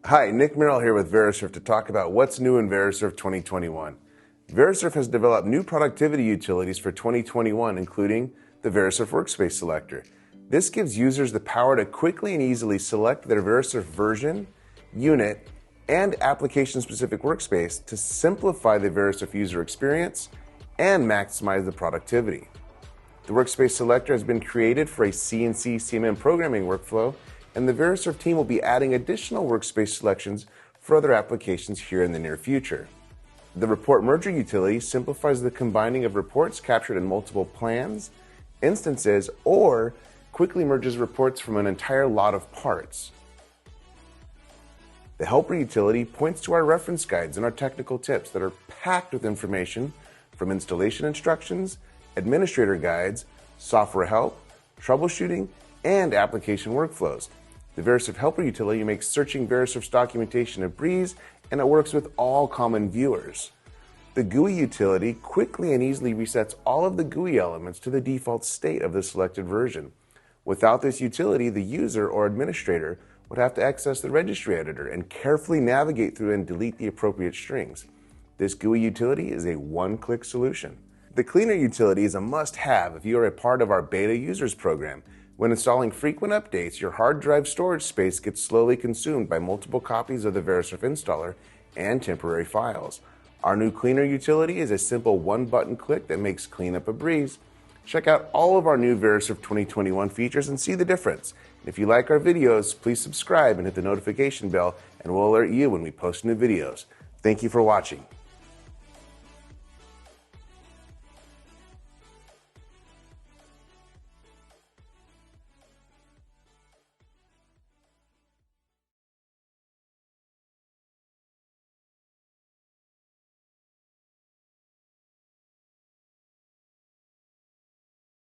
Hi, Nick Merrill here with Verisurf to talk about what's new in Verisurf 2021. Verisurf has developed new productivity utilities for 2021, including the Verisurf Workspace Selector. This gives users the power to quickly and easily select their Verisurf version, unit, and application-specific workspace to simplify the Verisurf user experience and maximize the productivity. The Workspace Selector has been created for a CNC CMM programming workflow, and the Verisurf team will be adding additional workspace selections for other applications here in the near future. The Report Merger utility simplifies the combining of reports captured in multiple plans, instances, or quickly merges reports from an entire lot of parts. The Helper utility points to our reference guides and our technical tips that are packed with information from installation instructions, administrator guides, software help, troubleshooting, and application workflows. The Verisurf Helper utility makes searching Verisurf's documentation a breeze, and it works with all common viewers. The GUI utility quickly and easily resets all of the GUI elements to the default state of the selected version. Without this utility, the user or administrator would have to access the registry editor and carefully navigate through and delete the appropriate strings. This GUI utility is a one-click solution. The Cleaner utility is a must-have if you are a part of our beta users program. When installing frequent updates, your hard drive storage space gets slowly consumed by multiple copies of the Verisurf installer and temporary files. Our new Cleaner utility is a simple one-button click that makes cleanup a breeze. Check out all of our new Verisurf 2021 features and see the difference. And if you like our videos, please subscribe and hit the notification bell, and we'll alert you when we post new videos. Thank you for watching.